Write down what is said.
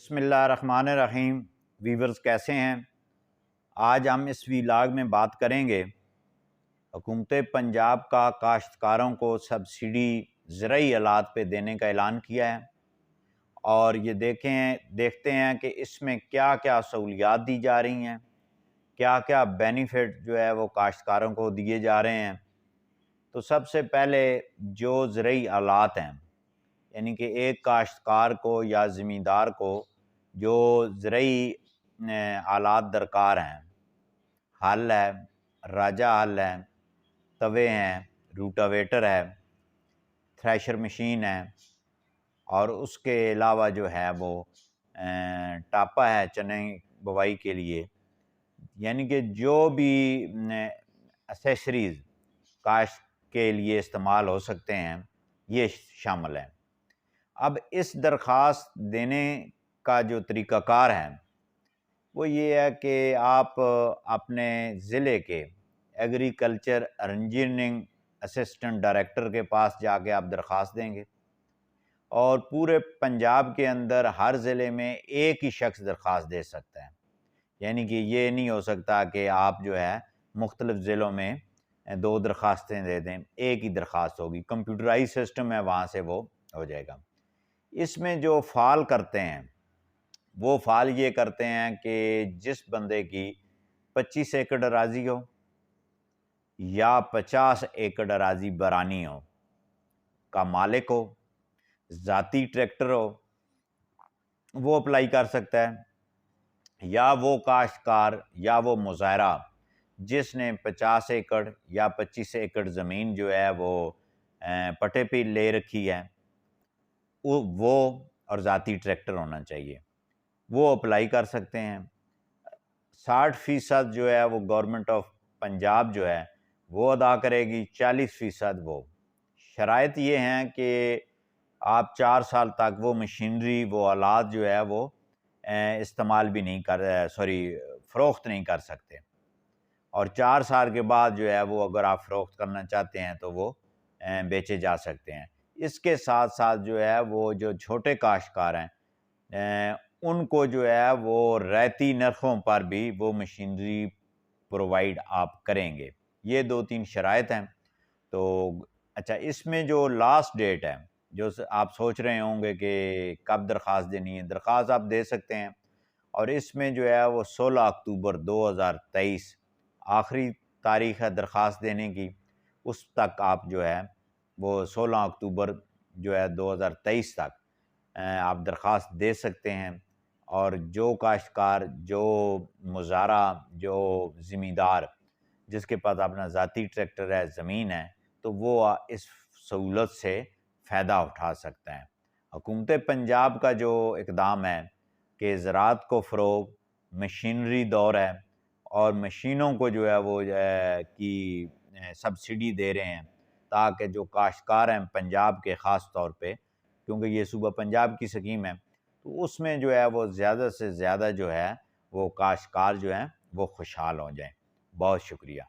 بسم اللہ الرحمن الرحیم۔ ویورز کیسے ہیں؟ آج ہم اس ویلاگ میں بات کریں گے حکومت پنجاب کا کاشتکاروں کو سبسڈی زرعی آلات پہ دینے کا اعلان کیا ہے، اور یہ دیکھتے ہیں کہ اس میں کیا کیا سہولیات دی جا رہی ہیں، کیا کیا بینیفٹ جو ہے وہ کاشتکاروں کو دیے جا رہے ہیں۔ تو سب سے پہلے جو زرعی آلات ہیں، یعنی کہ ایک کاشتکار کو یا زمیندار کو جو زرعی آلات درکار ہیں، ہل ہے، راجہ ہل ہے، توے ہیں، روٹاویٹر ہے، تھریشر مشین ہے، اور اس کے علاوہ جو ہے وہ ٹاپا ہے چنے بوائی کے لیے، یعنی کہ جو بھی اسیسریز کاشت کے لیے استعمال ہو سکتے ہیں یہ شامل ہیں۔ اب اس درخواست دینے کا جو طریقہ کار ہے وہ یہ ہے کہ آپ اپنے ضلع کے ایگریکلچر انجینئرنگ اسسٹنٹ ڈائریکٹر کے پاس جا کے آپ درخواست دیں گے، اور پورے پنجاب کے اندر ہر ضلع میں ایک ہی شخص درخواست دے سکتا ہے، یعنی کہ یہ نہیں ہو سکتا کہ آپ جو ہے مختلف ضلعوں میں دو درخواستیں دے دیں، ایک ہی درخواست ہوگی، کمپیوٹرائز سسٹم ہے، وہاں سے وہ ہو جائے گا۔ اس میں جو فال کرتے ہیں وہ فال یہ کرتے ہیں کہ جس بندے کی 25 ایکڑ اراضی ہو یا 50 ایکڑ اراضی برانی ہو کا مالک ہو، ذاتی ٹریکٹر ہو، وہ اپلائی کر سکتا ہے، یا وہ کاشتکار یا وہ مظاہرہ جس نے 50 ایکڑ یا 25 ایکڑ زمین جو ہے وہ پٹے پہ لے رکھی ہے، وہ اور ذاتی ٹریکٹر ہونا چاہیے، وہ اپلائی کر سکتے ہیں۔ 60% جو ہے وہ گورنمنٹ آف پنجاب جو ہے وہ ادا کرے گی، 40% وہ۔ شرائط یہ ہیں کہ آپ 4 سال تک وہ مشینری، وہ آلات جو ہے وہ استعمال بھی نہیں فروخت نہیں کر سکتے، اور 4 سال کے بعد جو ہے وہ اگر آپ فروخت کرنا چاہتے ہیں تو وہ بیچے جا سکتے ہیں۔ اس کے ساتھ ساتھ جو ہے وہ جو چھوٹے کاشتکار ہیں ان کو جو ہے وہ رعایتی نرخوں پر بھی وہ مشینری پرووائیڈ آپ کریں گے۔ یہ 2-3 شرائط ہیں۔ تو اچھا، اس میں جو لاسٹ ڈیٹ ہے، جو آپ سوچ رہے ہوں گے کہ کب درخواست دینی ہے، درخواست آپ دے سکتے ہیں، اور اس میں جو ہے وہ 16 اکتوبر 2023 آخری تاریخ ہے درخواست دینے کی۔ اس تک آپ جو ہے وہ 16 اکتوبر جو ہے 2023 تک آپ درخواست دے سکتے ہیں، اور جو کاشتکار، جو مزارع، جو زمیندار جس کے پاس اپنا ذاتی ٹریکٹر ہے، زمین ہے، تو وہ اس سہولت سے فائدہ اٹھا سکتا ہے۔ حکومت پنجاب کا جو اقدام ہے کہ زراعت کو فروغ، مشینری دور ہے، اور مشینوں کو جو ہے وہ کی سبسڈی دے رہے ہیں، تاکہ جو کاشتکار ہیں پنجاب کے، خاص طور پہ کیونکہ یہ صوبہ پنجاب کی سکیم ہے، تو اس میں جو ہے وہ زیادہ سے زیادہ جو ہے وہ کاشتکار جو ہیں وہ خوشحال ہو جائیں۔ بہت شکریہ۔